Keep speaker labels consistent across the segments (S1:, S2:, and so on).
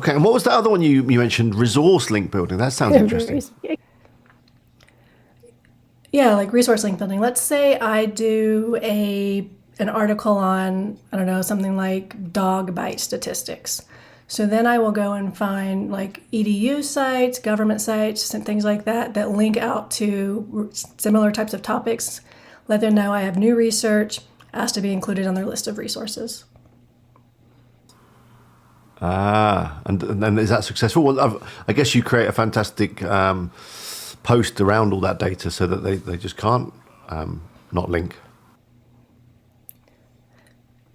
S1: Okay, and what was the other one you mentioned? Resource link building. That sounds interesting.
S2: Yeah, like resource link building. Let's say I do an article on, I don't know, something like dog bite statistics. So then I will go and find like EDU sites, government sites, and things like that that link out to similar types of topics. Let them know I have new research, asked to be included on their list of resources.
S1: And is that successful? Well, I guess you create a fantastic post around all that data so that they just can't not link.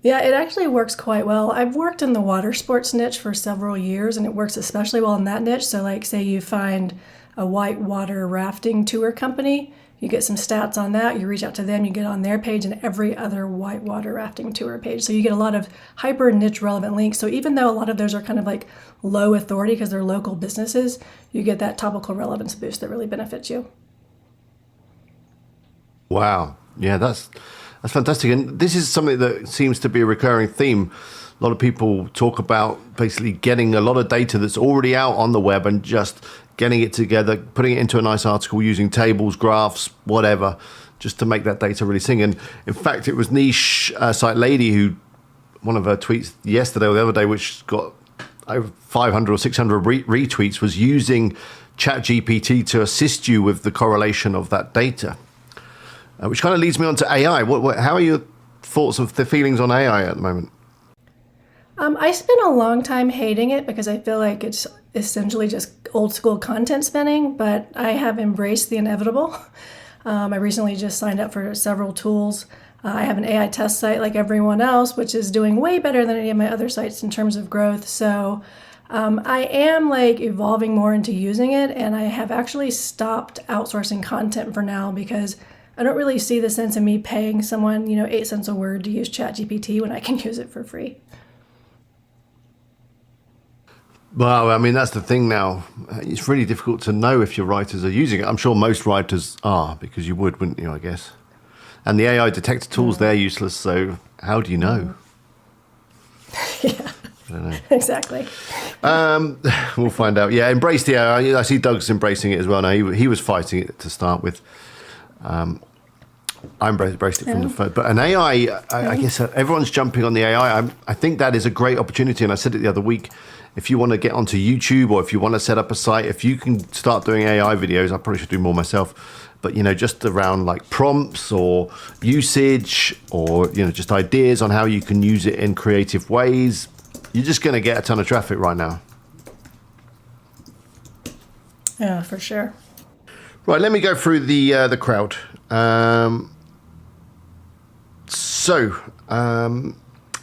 S2: Yeah, it actually works quite well. I've worked in the water sports niche for several years, and it works especially well in that niche. So like say you find a whitewater rafting tour company, you get some stats on that, you reach out to them, you get on their page and every other whitewater rafting tour page. So you get a lot of hyper niche relevant links. So even though a lot of those are kind of like low authority because they're local businesses, you get that topical relevance boost that really benefits you.
S1: Wow. Yeah, that's fantastic. And this is something that seems to be a recurring theme. A lot of people talk about basically getting a lot of data that's already out on the web and just getting it together, putting it into a nice article using tables, graphs, whatever, just to make that data really sing. And in fact, it was Niche Site Lady who, one of her tweets yesterday or the other day, which got over 500 or 600 retweets, was using ChatGPT to assist you with the correlation of that data. Which kind of leads me on to AI. How are your thoughts of the feelings on AI at the moment?
S2: I spent a long time hating it because I feel like it's essentially just old school content spinning, but I have embraced the inevitable. I recently just signed up for several tools. I have an AI test site like everyone else, which is doing way better than any of my other sites in terms of growth. So I am like evolving more into using it, and I have actually stopped outsourcing content for now because I don't really see the sense of me paying someone, 8 cents a word to use ChatGPT when I can use it for free.
S1: Well, I mean, that's the thing now. It's really difficult to know if your writers are using it. I'm sure most writers are, because you would, wouldn't you, I guess? And the AI detector tools, they're useless, so how do you know?
S2: Yeah,
S1: I don't know.
S2: Exactly.
S1: We'll find out. Yeah, embrace the AI. I see Doug's embracing it as well now. He was fighting it to start with. I embraced it from the first. But an AI, I guess everyone's jumping on the AI. I think that is a great opportunity, and I said it the other week. If you want to get onto YouTube or if you want to set up a site, if you can start doing AI videos, I probably should do more myself, but just around like prompts or usage or just ideas on how you can use it in creative ways, you're just going to get a ton of traffic right now.
S2: Yeah, for sure.
S1: Right, let me go through the crowd.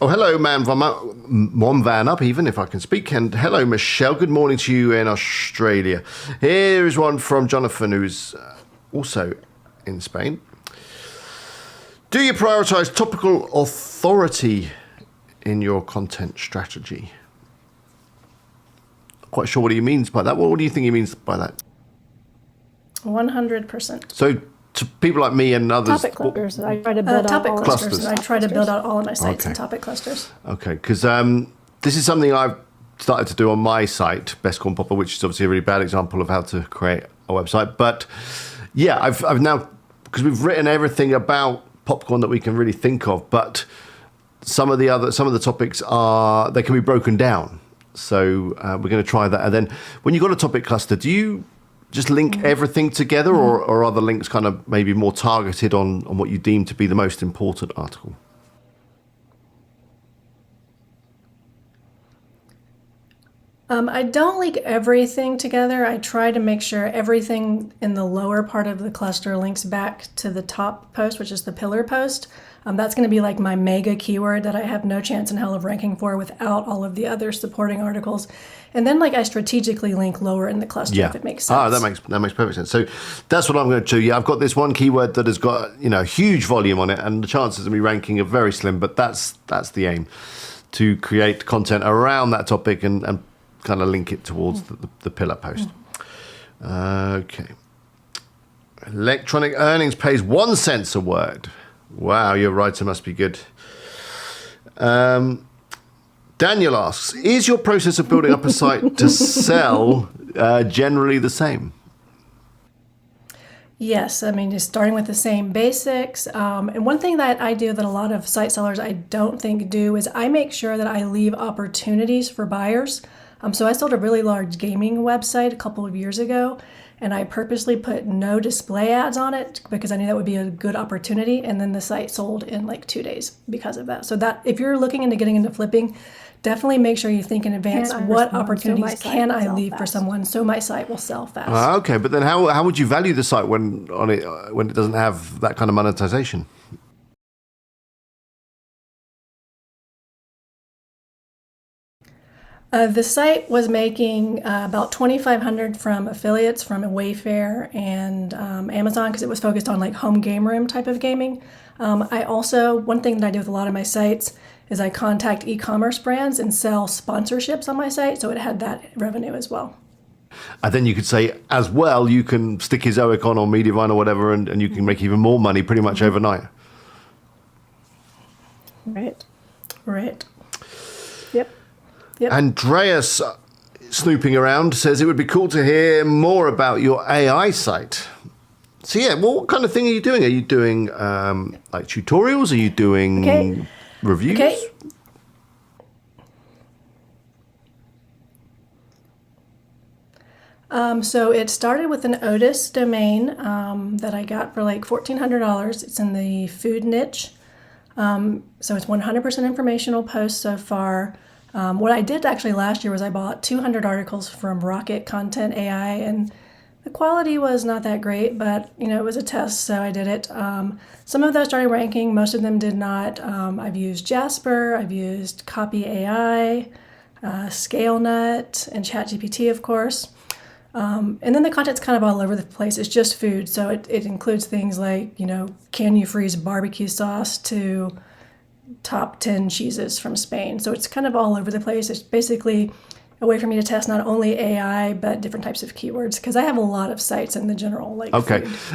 S1: Hello, Mom Van Up, even if I can speak. And hello, Michelle. Good morning to you in Australia. Here is one from Jonathan, who's also in Spain. Do you prioritize topical authority in your content strategy? Not quite sure what he means by that. What do you think he means by that?
S2: 100%.
S1: So to people like me and others,
S3: topic clusters. I try to build
S2: topic
S3: out
S2: clusters. I try to build out all of my sites in topic clusters.
S1: Okay, because this is something I've started to do on my site, Best Corn Popper, which is obviously a really bad example of how to create a website. But yeah, I've now, because we've written everything about popcorn that we can really think of, but some of the topics they can be broken down. So we're going to try that. And then when you've got a topic cluster, do you just link everything together, or are the links kind of maybe more targeted on what you deem to be the most important article?
S2: I don't link everything together. I try to make sure everything in the lower part of the cluster links back to the top post, which is the pillar post. That's going to be like my mega keyword that I have no chance in hell of ranking for without all of the other supporting articles. And then I strategically link lower in the cluster if it makes sense.
S1: That makes perfect sense. So that's what I'm going to do. Yeah, I've got this one keyword that has got huge volume on it, and the chances of me ranking are very slim. But that's the aim, to create content around that topic and kind of link it towards the pillar post. Okay. Electronic Earnings pays 1 cent a word. Wow, your writer must be good. Doug Daniel asks, is your process of building up a site to sell generally the same?
S2: Yes, I mean, just starting with the same basics. And one thing that I do that a lot of site sellers I don't think do is I make sure that I leave opportunities for buyers. So I sold a really large gaming website a couple of years ago, and I purposely put no display ads on it because I knew that would be a good opportunity. And then the site sold in like 2 days because of that. So that if you're looking into getting into flipping, definitely make sure you think in advance, what opportunities can I leave for someone so my site will sell fast.
S1: Okay, but then how would you value the site when it doesn't have that kind of monetization?
S2: The site was making about $2,500 from affiliates from Wayfair and Amazon because it was focused on like home game room type of gaming. I also, one thing that I do with a lot of my sites is I contact e-commerce brands and sell sponsorships on my site, so it had that revenue as well.
S1: And then you could say, as well, you can stick Ezoic on or Mediavine or whatever, and you can make even more money pretty much overnight.
S2: Right. Yep.
S1: Andreas, snooping around, says it would be cool to hear more about your AI site. So yeah, what kind of thing are you doing? Are you doing like tutorials? Are you doing reviews?
S2: Okay. So it started with an Otis domain that I got for like $1,400. It's in the food niche. So it's 100% informational posts so far. What I did actually last year was I bought 200 articles from Rocket Content AI, and the quality was not that great, but it was a test, so I did it. Some of those started ranking, most of them did not. I've used Jasper, I've used Copy AI, ScaleNut, and ChatGPT, of course. And then the content's kind of all over the place. It's just food, so it includes things like, can you freeze barbecue sauce to top 10 cheeses from Spain. So it's kind of all over the place. It's basically a way for me to test not only AI, but different types of keywords, because I have a lot of sites in the general food.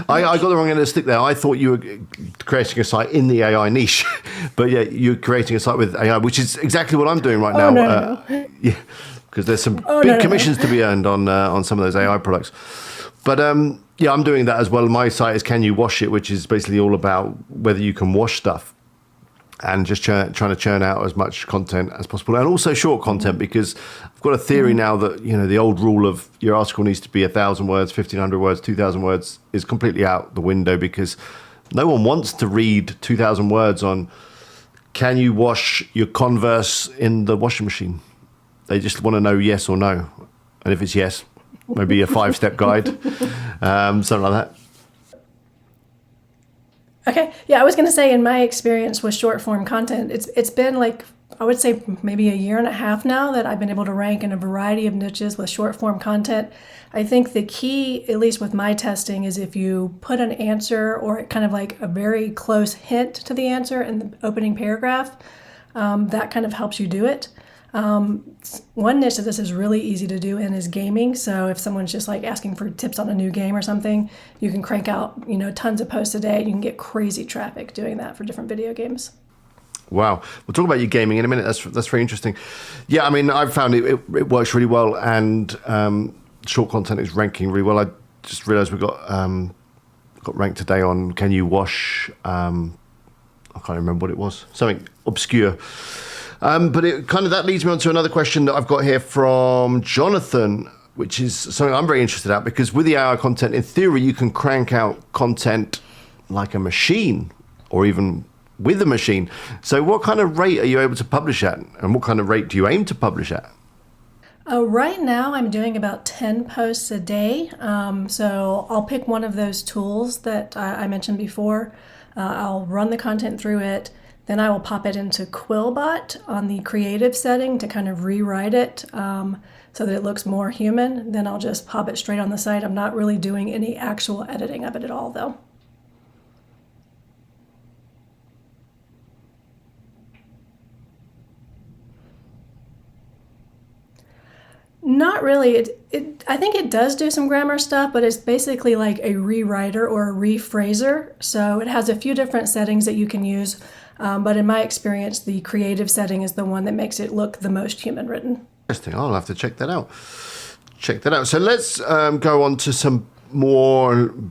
S1: I got the wrong end of the stick there. I thought you were creating a site in the AI niche, but yeah, you're creating a site with AI, which is exactly what I'm doing right now.
S2: No.
S1: Yeah, because there's some big commissions to be earned on some of those AI products. But yeah, I'm doing that as well. My site is Can You Wash It, which is basically all about whether you can wash stuff, and just trying to churn out as much content as possible, and also short content, because I've got a theory now that the old rule of your article needs to be 1,000 words, 1,500 words, 2,000 words is completely out the window, because no one wants to read 2,000 words on can you wash your Converse in the washing machine. They just want to know yes or no, and if it's yes, maybe a 5-step guide, something like that.
S2: Okay, yeah, I was going to say, in my experience with short form content, it's been like, I would say maybe a year and a half now that I've been able to rank in a variety of niches with short form content. I think the key, at least with my testing, is if you put an answer or kind of like a very close hint to the answer in the opening paragraph, that kind of helps you do it. One niche that this is really easy to do in is gaming. So if someone's just like asking for tips on a new game or something, you can crank out, tons of posts a day. You can get crazy traffic doing that for different video games.
S1: Wow. We'll talk about your gaming in a minute. That's very interesting. Yeah, I mean, I've found it works really well, and short content is ranking really well. I just realized we got ranked today on Can You Wash? I can't remember what it was. Something obscure. But that leads me on to another question that I've got here from Jonathan, which is something I'm very interested at, because with the AI content, in theory, you can crank out content like a machine, or even with a machine. So what kind of rate are you able to publish at, and what kind of rate do you aim to publish at?
S2: Right now, I'm doing about 10 posts a day. So I'll pick one of those tools that I mentioned before. I'll run the content through it. Then I will pop it into Quillbot on the creative setting to kind of rewrite it so that it looks more human. Then I'll just pop it straight on the site. I'm not really doing any actual editing of it at all, though. Not really. I think it does do some grammar stuff, but it's basically like a rewriter or a rephraser. So it has a few different settings that you can use. But in my experience, the creative setting is the one that makes it look the most human written.
S1: Interesting. I'll have to check that out. So let's go on to some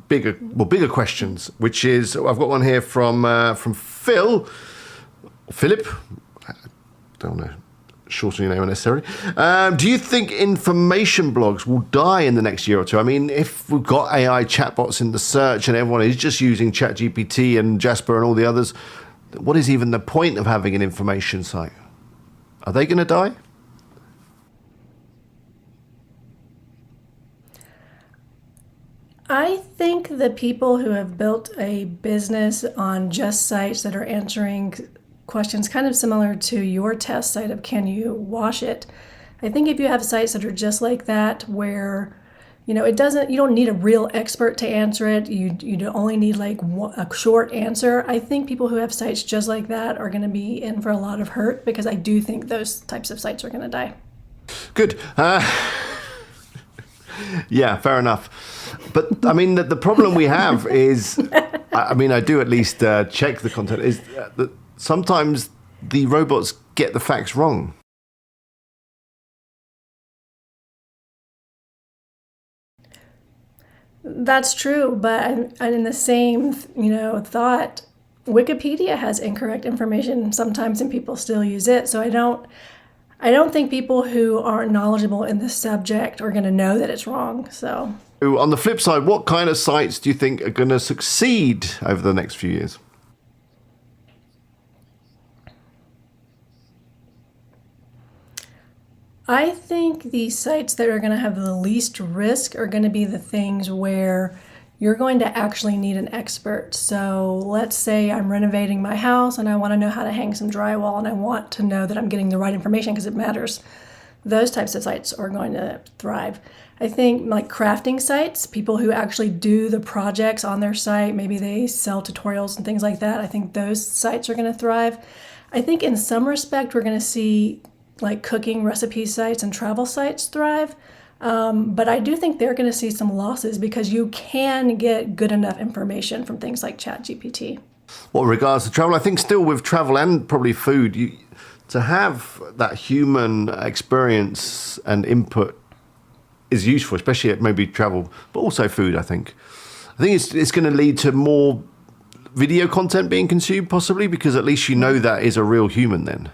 S1: bigger questions, which is, I've got one here from Philip. I don't know, shorten your name unnecessarily. Do you think information blogs will die in the next year or two? I mean, if we've got AI chatbots in the search and everyone is just using ChatGPT and Jasper and all the others, what is even the point of having an information site? Are they going to die?
S2: I think the people who have built a business on just sites that are answering questions kind of similar to your test site of can you wash it, I think if you have sites that are just like that where you don't need a real expert to answer it, you only need like a short answer, I think people who have sites just like that are going to be in for a lot of hurt, because I do think those types of sites are going to die.
S1: Good. Yeah, fair enough. But I mean, the problem we have is, I do at least check the content, is that sometimes the robots get the facts wrong.
S2: That's true, but in the same, thought, Wikipedia has incorrect information sometimes, and people still use it. So I don't think people who aren't knowledgeable in the subject are going to know that it's wrong. So
S1: on the flip side, what kind of sites do you think are going to succeed over the next few years?
S2: I think the sites that are going to have the least risk are going to be the things where you're going to actually need an expert. So let's say I'm renovating my house and I want to know how to hang some drywall, and I want to know that I'm getting the right information because it matters. Those types of sites are going to thrive. I think like crafting sites, people who actually do the projects on their site, maybe they sell tutorials and things like that, I think those sites are going to thrive. I think in some respect we're going to see like cooking recipe sites and travel sites thrive. But I do think they're going to see some losses because you can get good enough information from things like ChatGPT.
S1: Well, in regards to travel, I think still with travel and probably food, to have that human experience and input is useful, especially at maybe travel, but also food, I think. I think it's going to lead to more video content being consumed, possibly, because at least you know that is a real human then.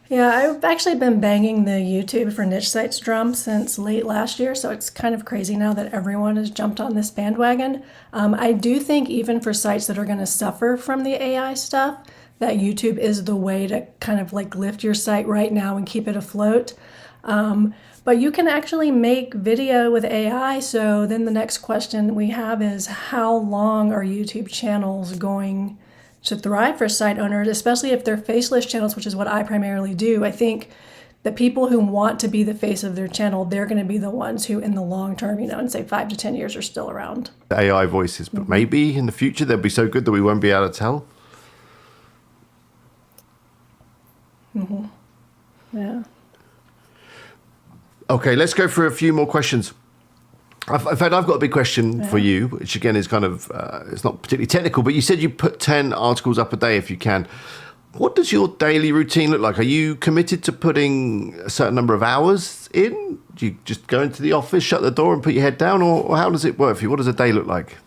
S2: Yeah, I've actually been banging the YouTube for niche sites drum since late last year, so it's kind of crazy now that everyone has jumped on this bandwagon. I do think even for sites that are going to suffer from the AI stuff, that YouTube is the way to kind of like lift your site right now and keep it afloat. But you can actually make video with AI, so then the next question we have is how long are YouTube channels going to thrive for site owners, especially if they're faceless channels, which is what I primarily do. I think the people who want to be the face of their channel, they're going to be the ones who in the long term, in say 5 to 10 years are still around.
S1: AI voices, but maybe in the future they'll be so good that we won't be able to tell.
S2: Mm-hmm. Yeah.
S1: Okay, let's go through a few more questions. In fact, I've got a big question for you, which again is kind of, it's not particularly technical, but you said you put 10 articles up a day if you can. What does your daily routine look like? Are you committed to putting a certain number of hours in? Do you just go into the office, shut the door and put your head down? Or how does it work for you? What does a day look like?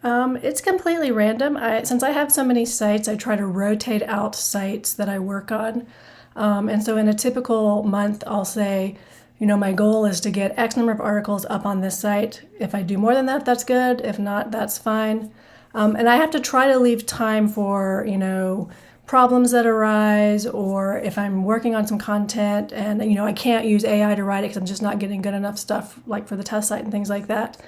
S2: It's completely random. Since I have so many sites, I try to rotate out sites that I work on. And so in a typical month, I'll say, my goal is to get X number of articles up on this site. If I do more than that, that's good. If not, that's fine. And I have to try to leave time for, problems that arise, or if I'm working on some content and, I can't use AI to write it because I'm just not getting good enough stuff like for the test site and things like that.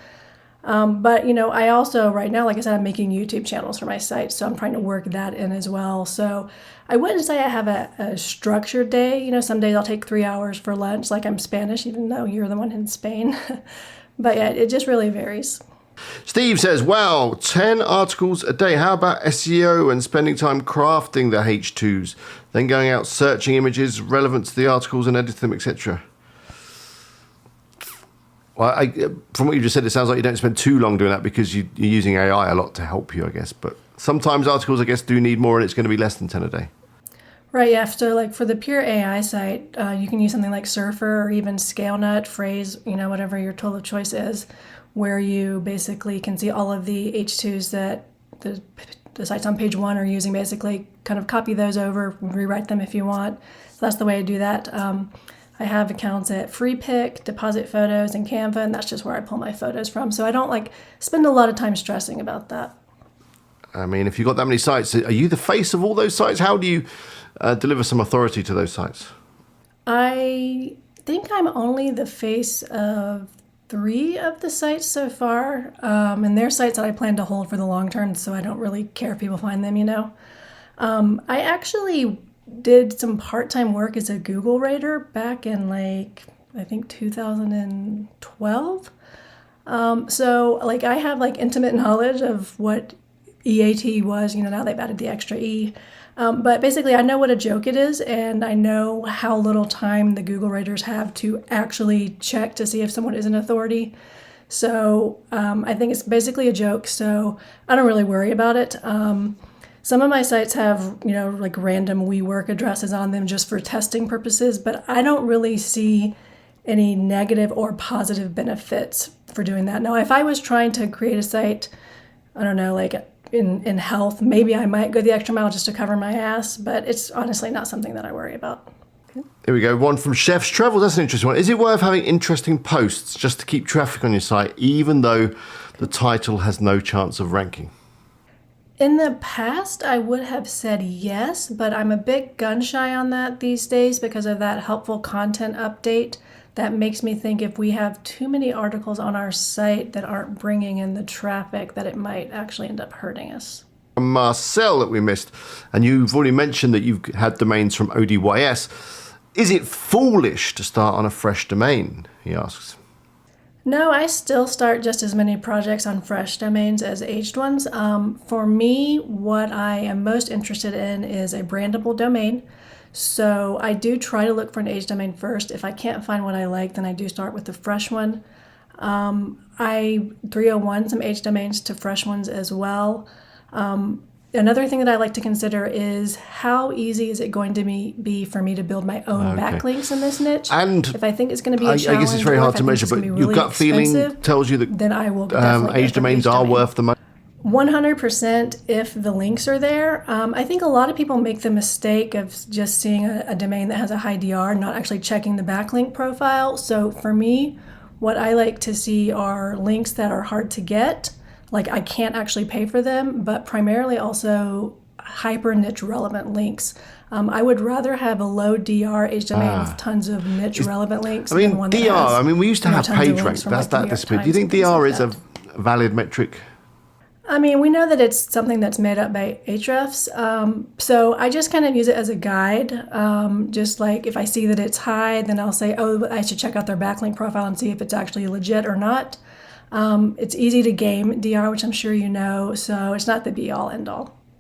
S2: But, I also right now, like I said, I'm making YouTube channels for my site, so I'm trying to work that in as well. So I wouldn't say I have a structured day. Some days I'll take 3 hours for lunch, like I'm Spanish, even though you're the one in Spain. But yeah, it just really varies.
S1: Steve says, wow, 10 articles a day. How about SEO and spending time crafting the H2s, then going out searching images relevant to the articles and editing them, etc.? Well, from what you just said, it sounds like you don't spend too long doing that because you're using AI a lot to help you, I guess. But Sometimes articles, I guess, do need more, and it's going to be less than 10 a day.
S2: Right, yeah. So like for the pure AI site, you can use something like Surfer or even ScaleNut, Phrase, whatever your tool of choice is, where you basically can see all of the H2s that the sites on page one are using, basically kind of copy those over, rewrite them if you want. So that's the way I do that. I have accounts at FreePic, Deposit Photos, and Canva, and that's just where I pull my photos from. So I don't spend a lot of time stressing about that.
S1: I mean, if you've got that many sites, are you the face of all those sites? How do you deliver some authority to those sites?
S2: I think I'm only the face of 3 of the sites so far, and they're sites that I plan to hold for the long term, so I don't really care if people find them, I actually did some part-time work as a Google Rater back in I think 2012. So I have intimate knowledge of what EAT was, now they've added the extra E. But basically I know what a joke it is, and I know how little time the Google Raters have to actually check to see if someone is an authority. So I think it's basically a joke, so I don't really worry about it. Some of my sites have, random WeWork addresses on them just for testing purposes, but I don't really see any negative or positive benefits for doing that. Now, if I was trying to create a site, I don't know, in health, maybe I might go the extra mile just to cover my ass, but it's honestly not something that I worry about.
S1: Here we go. One from Chef's Travel. That's an interesting one. Is it worth having interesting posts just to keep traffic on your site, even though the title has no chance of ranking?
S2: In the past, I would have said yes, but I'm a bit gun shy on that these days because of that helpful content update. That makes me think if we have too many articles on our site that aren't bringing in the traffic, that it might actually end up hurting us.
S1: Marcel that we missed, and you've already mentioned that you've had domains from ODYS. Is it foolish to start on a fresh domain? He asks.
S2: No, I still start just as many projects on fresh domains as aged ones. For me, what I am most interested in is a brandable domain. So I do try to look for an aged domain first. If I can't find what I like, then I do start with the fresh one. I 301 some aged domains to fresh ones as well. Another thing that I like to consider is how easy is it going to be for me to build my own backlinks in this niche?
S1: And
S2: if I think it's going to be a challenge,
S1: I guess it's very hard to measure, but your gut feeling tells you that
S2: then I will definitely
S1: aged domains are worth the money.
S2: 100% if the links are there. I think a lot of people make the mistake of just seeing a domain that has a high DR and not actually checking the backlink profile. So for me, what I like to see are links that are hard to get. I can't actually pay for them, but primarily also hyper niche relevant links. I would rather have a low DR aged domain with tons of niche relevant links.
S1: I mean,
S2: than one
S1: DR,
S2: that has,
S1: we used to have page rank. That's that disappeared. Do you think DR is a valid metric?
S2: I mean, we know that it's something that's made up by Ahrefs, so I just kind of use it as a guide. Just if I see that it's high, then I'll say, oh, I should check out their backlink profile and see if it's actually legit or not. It's easy to game DR, which I'm sure you know, so it's not the be-all, end-all.